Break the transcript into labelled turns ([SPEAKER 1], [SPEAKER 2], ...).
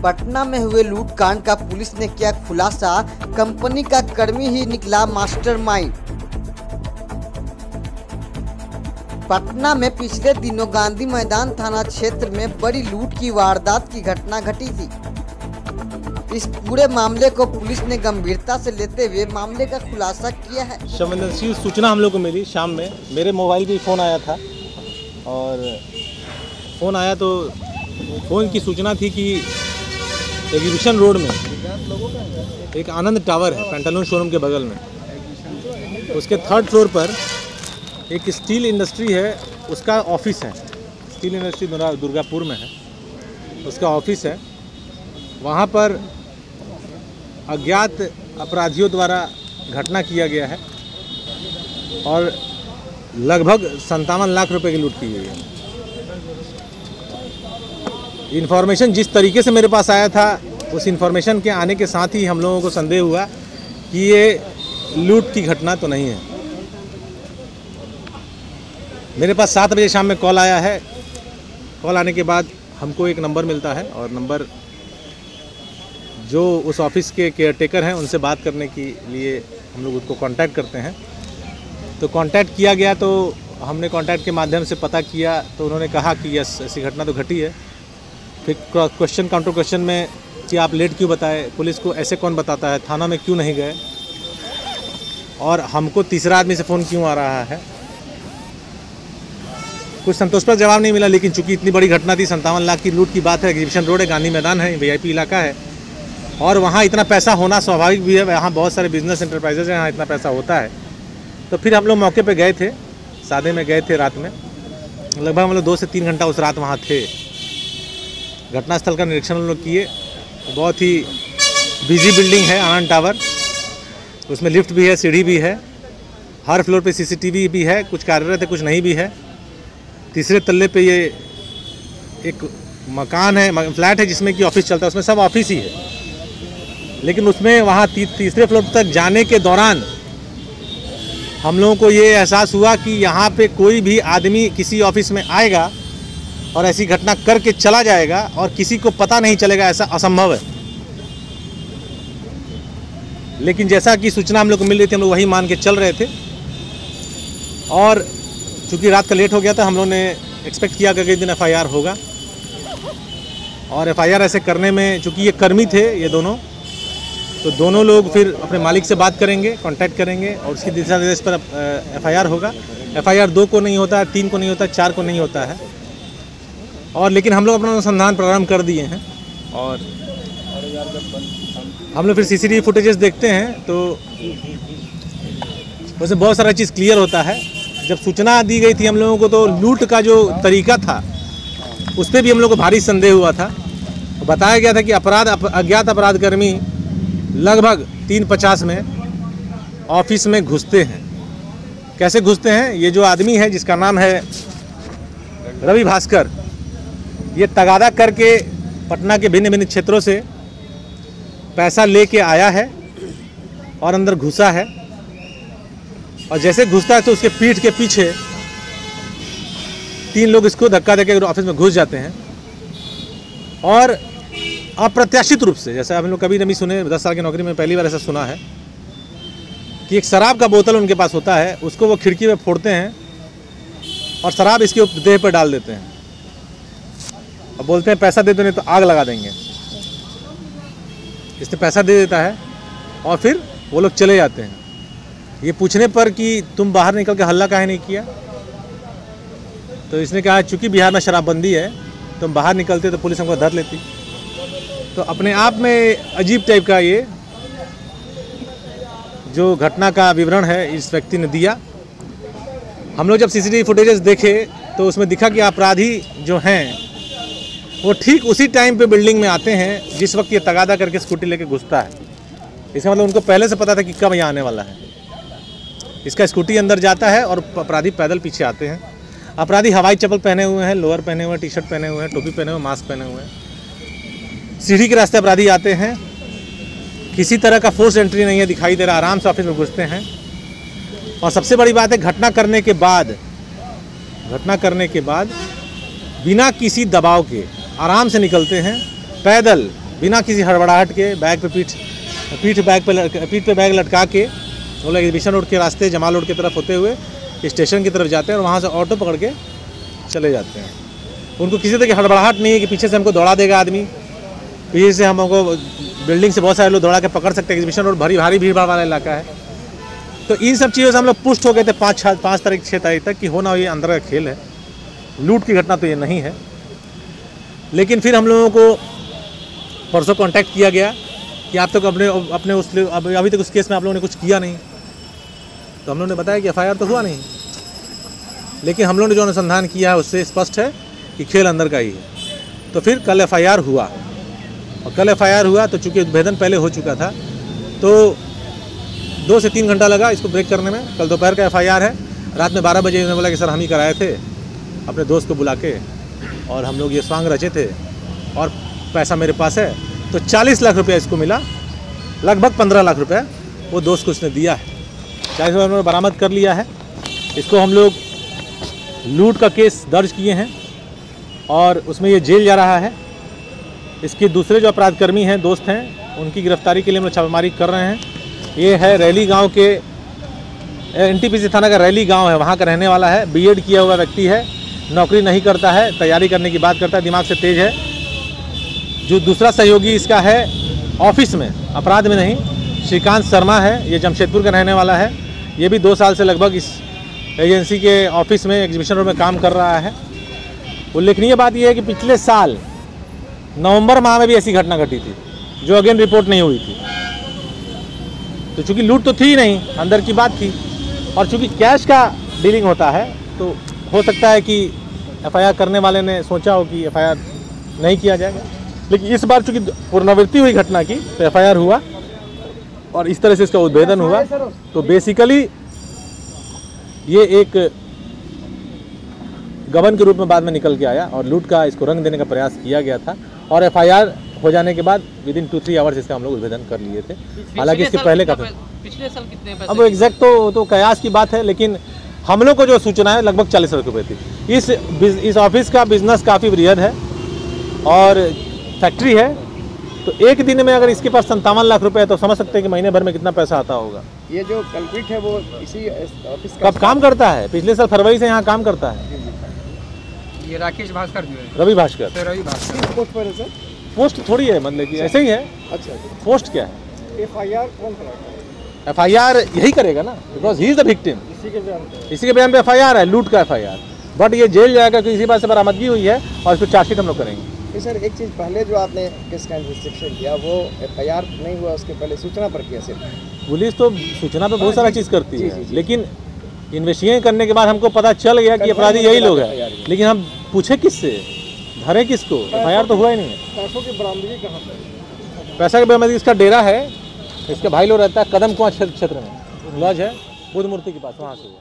[SPEAKER 1] पटना में हुए लूटकांड का पुलिस ने किया खुलासा, कंपनी का कर्मी ही निकला मास्टरमाइंड। पटना में पिछले दिनों गांधी मैदान थाना क्षेत्र में बड़ी लूट की वारदात की घटना घटी थी। इस पूरे मामले को पुलिस ने गंभीरता से लेते हुए मामले का खुलासा किया है।
[SPEAKER 2] संवेदनशील सूचना हम लोग को मिली शाम में, मेरे मोबाइल पे फ़ोन आया था और फ़ोन आया तो फ़ोन की सूचना थी कि एग्जीबिशन रोड में एक आनंद टावर है पेंटालून शोरूम के बगल में, उसके 3rd फ्लोर पर एक स्टील इंडस्ट्री है, उसका ऑफिस है। स्टील इंडस्ट्री दुर्गापुर में है, उसका ऑफिस है। वहाँ पर अज्ञात अपराधियों द्वारा घटना किया गया है और लगभग 57 लाख रुपए की लूट की गई है। इन्फॉर्मेशन जिस तरीके से मेरे पास आया था, उस इन्फॉर्मेशन के आने के साथ ही हम लोगों को संदेह हुआ कि ये लूट की घटना तो नहीं है। मेरे पास 7 बजे शाम में कॉल आया है। कॉल आने के बाद हमको एक नंबर मिलता है और नंबर जो उस ऑफिस के केयरटेकर हैं उनसे बात करने के लिए हम लोग उसको कांटेक्ट करते हैं। तो कांटेक्ट किया गया, तो हमने कांटेक्ट के माध्यम से पता किया तो उन्होंने कहा कि यस ऐसी घटना तो घटी है। फिर क्वेश्चन काउंटर क्वेश्चन में कि आप लेट क्यों बताए, पुलिस को ऐसे कौन बताता है, थाना में क्यों नहीं गए और हमको तीसरा आदमी से फ़ोन क्यों आ रहा है। कुछ संतोषप्रद जवाब नहीं मिला, लेकिन चूंकि इतनी बड़ी घटना थी, 57 लाख की लूट की बात है, एग्जीबिशन रोड है, गांधी मैदान है, VIP इलाका है और वहाँ इतना पैसा होना स्वाभाविक भी है। वहाँ बहुत सारे बिजनेस इंटरप्राइजेज हैं, यहाँ इतना पैसा होता है। तो फिर हम लोग मौके पे गए थे, सादे में गए थे रात में, लगभग हम लोग 2 से 3 घंटा उस रात वहाँ थे। घटनास्थल का निरीक्षण हम लोग किए। बहुत ही बिजी बिल्डिंग है आनंद टावर, उसमें लिफ्ट भी है, सीढ़ी भी है, हर फ्लोर पे CCTV भी है, कुछ कार्यरत है, कुछ नहीं भी है। तीसरे तल्ले पे ये एक मकान है, फ्लैट है जिसमें कि ऑफिस चलता है, उसमें सब ऑफिस ही है। लेकिन उसमें वहाँ तीसरे फ्लोर तक जाने के दौरान हम लोगों को ये एहसास हुआ कि यहाँ पे कोई भी आदमी किसी ऑफिस में आएगा और ऐसी घटना करके चला जाएगा और किसी को पता नहीं चलेगा, ऐसा असंभव है। लेकिन जैसा कि सूचना हम लोग को मिल रही थी, हम लोग वही मान के चल रहे थे और चूँकि रात का लेट हो गया था, हम लोगों ने एक्सपेक्ट किया कि अगले दिन FIR होगा और FIR ऐसे करने में चूँकि ये कर्मी थे ये दोनों, तो दोनों लोग फिर अपने मालिक से बात करेंगे, कांटेक्ट करेंगे और उसकी दिशा निर्देश पर FIR होगा। FIR 2 को नहीं होता है, 3 को नहीं होता है, 4 को नहीं होता है। और लेकिन हम लोग अपना अनुसंधान प्रारंभ कर दिए हैं और हम लोग फिर CCTV फुटेजेस देखते हैं तो उसमें बहुत सारा चीज़ क्लियर होता है। जब सूचना दी गई थी हम लोगों को, तो लूट का जो तरीका था उस पर भी हम लोग को भारी संदेह हुआ था। बताया गया था कि अज्ञात अपराध कर्मी लगभग 3:50 में ऑफिस में घुसते हैं। कैसे घुसते हैं? ये जो आदमी है जिसका नाम है रवि भास्कर, ये तगादा करके पटना के भिन्न भिन्न क्षेत्रों से पैसा लेके आया है और अंदर घुसा है और जैसे घुसता है तो उसके पीठ के पीछे 3 लोग इसको धक्का देके ऑफिस में घुस जाते हैं और अप्रत्याशित रूप से, जैसा हम लोग कभी नहीं सुने, 10 साल की नौकरी में पहली बार ऐसा सुना है कि एक शराब का बोतल उनके पास होता है, उसको वो खिड़की में फोड़ते हैं और शराब इसके देह पर डाल देते हैं और बोलते हैं पैसा दे दो नहीं तो आग लगा देंगे। इसने पैसा दे देता है और फिर वो लोग चले जाते हैं। ये पूछने पर कि तुम बाहर निकल के हल्ला काहे नहीं किया, तो इसने कहा चूंकि बिहार में शराबबंदी है, तुम बाहर निकलते तो पुलिस हमको धर लेती। तो अपने आप में अजीब टाइप का ये जो घटना का विवरण है इस व्यक्ति ने दिया। हम लोग जब CCTV फुटेजेस देखे तो उसमें दिखा कि अपराधी जो हैं वो ठीक उसी टाइम पे बिल्डिंग में आते हैं जिस वक्त ये तगादा करके स्कूटी लेके घुसता है। इसका मतलब उनको पहले से पता था कि कब यहाँ आने वाला है। इसका स्कूटी अंदर जाता है और अपराधी पैदल पीछे आते हैं। अपराधी हवाई चप्पल पहने हुए हैं, लोअर पहने हुए हैं, टी-शर्ट पहने हुए हैं, टोपी पहने हुए, मास्क पहने हुए हैं। सीढ़ी के रास्ते अपराधी आते हैं, किसी तरह का फोर्स एंट्री नहीं है, दिखाई दे रहा, आराम से ऑफिस में घुसते हैं। और सबसे बड़ी बात है, घटना करने के बाद बिना किसी दबाव के आराम से निकलते हैं, पैदल बिना किसी हड़बड़ाहट के बैग पे पीठ पे बैग लटका के वो लोग एग्जीबिशन रोड के रास्ते जमाल रोड की तरफ होते हुए स्टेशन की तरफ जाते हैं और वहाँ से ऑटो पकड़ के चले जाते हैं। उनको किसी तरह की हड़बड़ाहट नहीं है कि पीछे से हमको दौड़ा देगा आदमी, पीछे से हमको बिल्डिंग से बहुत सारे लोग दौड़ा के पकड़ सकते हैं। एग्जीबिशन रोड भारी भीड़-भाड़ वाला इलाका है। तो इन सब चीज़ों से हम लोग पुष्ट हो गए थे 5 तारीख 6 तारीख तक कि होना ये अंदर का खेल है, लूट की घटना तो ये नहीं है। लेकिन फिर हम लोगों को परसों कांटेक्ट किया गया कि आप तक अपने उस अभी तक उस केस में आप लोगों ने कुछ किया नहीं। तो हम लोगों ने बताया कि FIR तो हुआ नहीं, लेकिन हम लोगों ने जो अनुसंधान किया है उससे स्पष्ट है कि खेल अंदर का ही है। तो फिर कल FIR हुआ, और कल FIR हुआ तो चूँकि उद्भेदन पहले हो चुका था तो 2 से 3 घंटा लगा इसको ब्रेक करने में। कल दोपहर का FIR है। रात में 12 बजे उन्होंने बोला कि सर हम ही कराए थे अपने दोस्त को बुला के, और हम लोग ये स्वांग रचे थे और पैसा मेरे पास है। तो 40 लाख रुपया इसको मिला, लगभग 15 लाख रुपया वो दोस्त को उसने दिया है। 40 लाख उन्होंने बरामद कर लिया है। इसको हम लोग लूट का केस दर्ज किए हैं और उसमें ये जेल जा रहा है। इसके दूसरे जो अपराधकर्मी हैं, दोस्त हैं, उनकी गिरफ्तारी के लिए हम लोग छापेमारी कर रहे हैं। ये है रैली गांव के, NTPC थाना का रैली गांव है, वहाँ का रहने वाला है। B.Ed किया हुआ व्यक्ति है, नौकरी नहीं करता है, तैयारी करने की बात करता है, दिमाग से तेज है। जो दूसरा सहयोगी इसका है ऑफिस में, अपराध में नहीं, श्रीकांत शर्मा है। ये जमशेदपुर का रहने वाला है। ये भी 2 साल से लगभग इस एजेंसी के ऑफिस में एग्जीबिशन रोड में काम कर रहा है। उल्लेखनीय बात यह है कि पिछले साल नवंबर माह में भी ऐसी घटना घटी थी जो अगेन रिपोर्ट नहीं हुई थी। तो चूंकि लूट तो थी ही नहीं, अंदर की बात थी, और चूंकि कैश का डीलिंग होता है तो हो सकता है कि FIR करने वाले ने सोचा हो कि FIR नहीं किया जाएगा। लेकिन इस बार चूंकि पुनरावृत्ति हुई घटना की तो FIR हुआ और इस तरह से इसका उद्भेदन हुआ। तो बेसिकली ये एक गबन के रूप में बाद में निकल के आया और लूट का इसको रंग देने का प्रयास किया गया था। और FIR हो जाने के बाद विदिन 2-3 आवर्स इसका हम लोग उद्भेदन कर लिए थे। हालांकि इसके पहले का
[SPEAKER 3] पिछले साल कितने पैसे?
[SPEAKER 2] अब एग्जैक्ट तो कयास की बात है, लेकिन हम लोग को जो सूचना है लगभग 40 लाख रुपये थी। इस ऑफिस का बिजनेस काफ़ी बृहद है और फैक्ट्री है। तो एक दिन में अगर इसके पास 57 लाख रुपए है तो समझ सकते हैं कि महीने भर में कितना पैसा आता होगा।
[SPEAKER 4] ये जो कल्प्रिट है वो इसी ऑफिस
[SPEAKER 2] कब काम करता है? पिछले साल फरवरी से यहाँ काम करता है।
[SPEAKER 3] ये राकेश भास्कर जो है,
[SPEAKER 2] रवि भास्कर।
[SPEAKER 3] रवि भास्कर
[SPEAKER 4] पोस्ट पर है सर।
[SPEAKER 2] पोस्ट थोड़ी है, मतलब कि ऐसे ही है।
[SPEAKER 4] अच्छा,
[SPEAKER 2] पोस्ट क्या है?
[SPEAKER 4] FIR कौन करेगा?
[SPEAKER 2] FIR यही करेगा ना, because he is the victim. इसी के बयान पे FIR है, लूट का FIR। बट ये जेल जाएगा क्योंकि इसी बात से बरामदगी हुई है और इसको चार्जशीट हम लोग करेंगे।
[SPEAKER 4] सर एक चीज़, पहले जो आपने किस काइंड रिस्ट्रिक्शन किया वो FIR नहीं हुआ, उसके पहले सूचना पर किया सिर्फ?
[SPEAKER 2] पुलिस तो सूचना पे बहुत सारा चीज़ करती है, लेकिन इन्वेस्टिगेशन करने के बाद हमको पता चल गया कि अपराधी यही लोग हैं। लेकिन हम पूछे किससे, धरे किसको? FIR तो हुआ ही नहीं है।
[SPEAKER 4] पैसों की बरामदगी कहाँ पर?
[SPEAKER 2] पैसा की बरामदगी इसका डेरा है, इसके भाई लोग रहता है कदम कुआं क्षेत्र में, लॉज है बुद्ध मूर्ति के पास, वहाँ से हुआ।